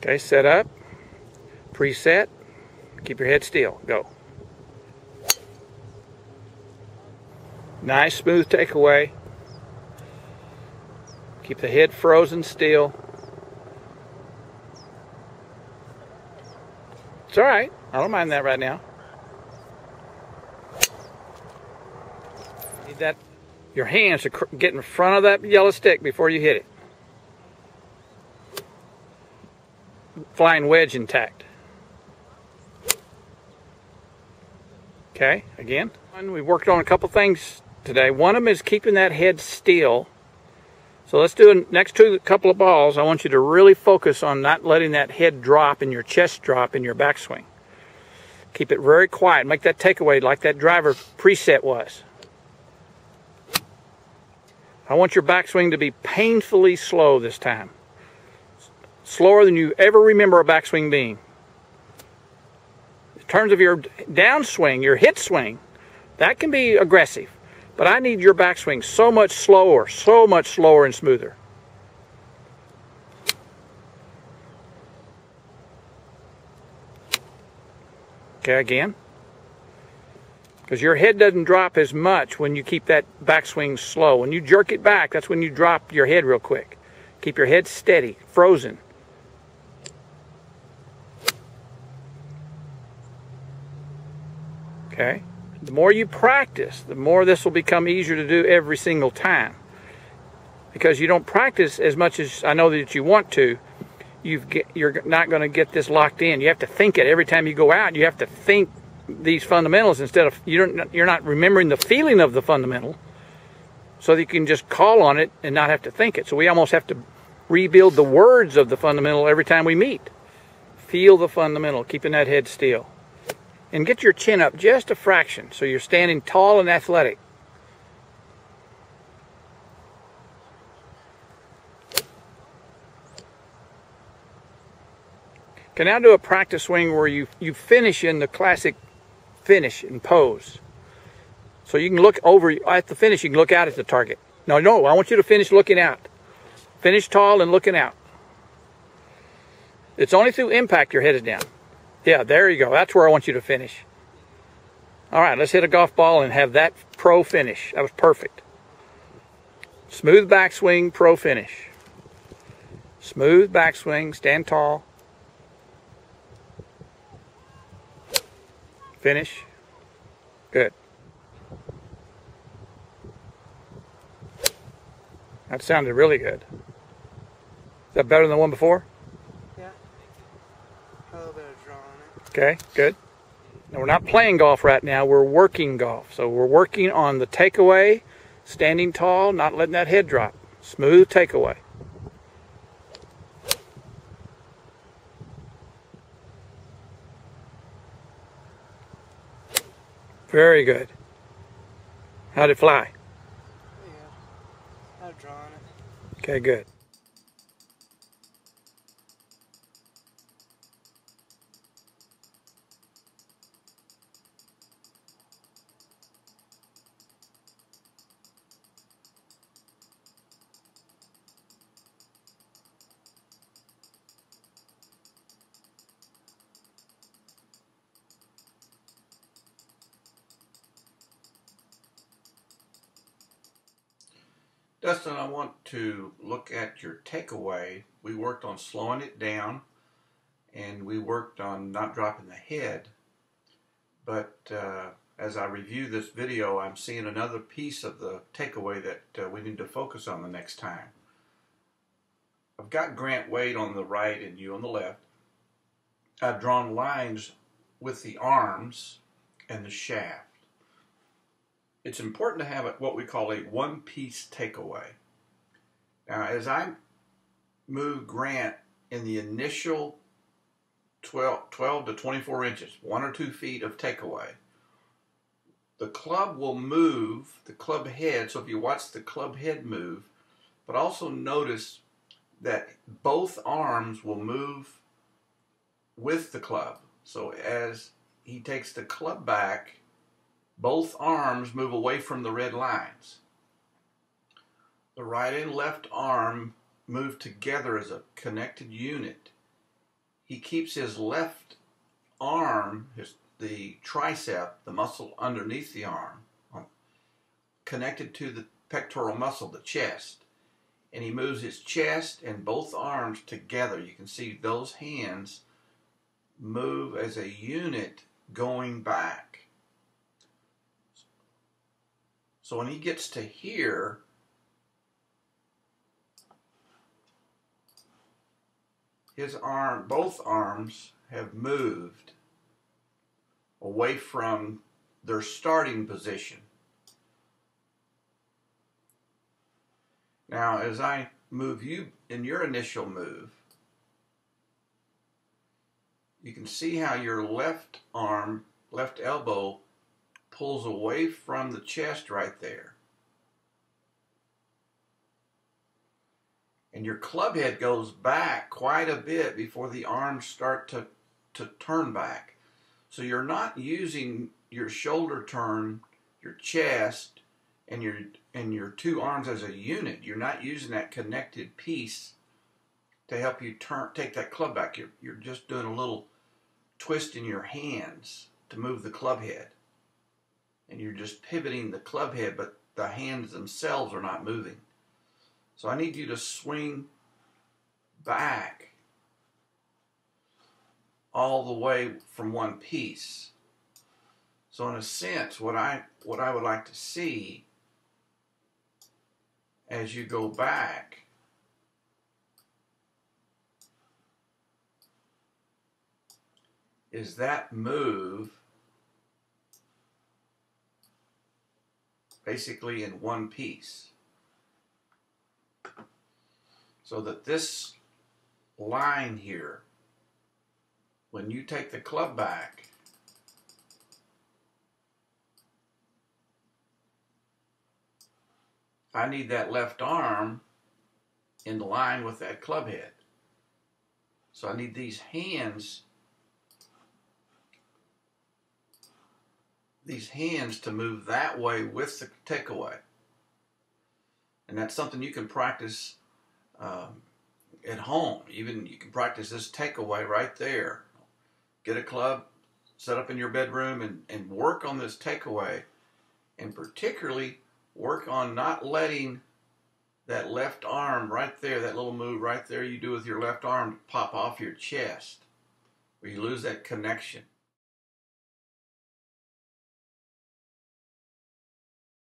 Okay, set up, preset, keep your head still, go. Nice smooth takeaway. Keep the head frozen still. It's all right, I don't mind that right now. Need that, your hands to get in front of that yellow stick before you hit it. Flying wedge intact. Okay, again. We worked on a couple things today. One of them is keeping that head still. So let's do it next to a couple of balls. I want you to really focus on not letting that head drop and your chest drop in your backswing. Keep it very quiet. Make that takeaway like that driver preset was. I want your backswing to be painfully slow this time. Slower than you ever remember a backswing being. In terms of your downswing, your hit swing, that can be aggressive. But I need your backswing so much slower and smoother. Okay, again. Because your head doesn't drop as much when you keep that backswing slow. When you jerk it back, that's when you drop your head real quick. Keep your head steady, frozen. Okay? The more you practice, the more this will become easier to do every single time. Because you don't practice as much as I know that you want to, you're not going to get this locked in. You have to think it every time you go out. You have to think these fundamentals instead of, you're not remembering the feeling of the fundamental, so that you can just call on it and not have to think it. So we almost have to rebuild the words of the fundamental every time we meet. Feel the fundamental, keeping that head still. And get your chin up just a fraction so you're standing tall and athletic. Okay, now do a practice swing where you finish in the classic finish and pose. So you can look over at the finish, you can look out at the target. No, I want you to finish looking out. Finish tall and looking out. It's only through impact your head is down. Yeah, there you go. That's where I want you to finish. All right, let's hit a golf ball and have that pro finish. That was perfect. Smooth backswing, pro finish. Smooth backswing, stand tall. Finish. Good. That sounded really good. Is that better than the one before? Yeah. A little bit of draw on it. Okay, good. Now we're not playing golf right now, we're working golf. So we're working on the takeaway, standing tall, not letting that head drop. Smooth takeaway. Very good. How'd it fly? Yeah. I've drawn it. Okay, good. Dustin, I want to look at your takeaway. We worked on slowing it down, and we worked on not dropping the head. But as I review this video, I'm seeing another piece of the takeaway that we need to focus on the next time. I've got Grant Wade on the right and you on the left. I've drawn lines with the arms and the shaft. It's important to have what we call a one-piece takeaway. Now, as I move Grant in the initial 12 to 24 inches, 1 or 2 feet of takeaway, the club will move, the club head, so if you watch the club head move, but also notice that both arms will move with the club. So as he takes the club back, both arms move away from the red lines. The right and left arm move together as a connected unit, he keeps his left arm, the tricep, the muscle underneath the arm, connected to the pectoral muscle, the chest. And he moves his chest and both arms together. You can see those hands move as a unit going back. So when he gets to here, both arms have moved away from their starting position. Now, as I move you in your initial move, you can see how your left arm, left elbow, pulls away from the chest right there. And your club head goes back quite a bit before the arms start to turn back. So you're not using your shoulder turn, your chest, and your two arms as a unit. You're not using that connected piece to help you take that club back. You're just doing a little twist in your hands to move the club head. And you're just pivoting the club head, but the hands themselves are not moving. So I need you to swing back all the way from one piece. So in a sense, what I would like to see as you go back is that move basically in one piece. So that this line here, when you take the club back, I need that left arm in line with that club head. So I need these hands to move that way with the takeaway. And that's something you can practice at home. Even you can practice this takeaway right there. Get a club, set up in your bedroom, and work on this takeaway. And particularly work on not letting that left arm right there, that little move right there you do with your left arm, pop off your chest, where you lose that connection.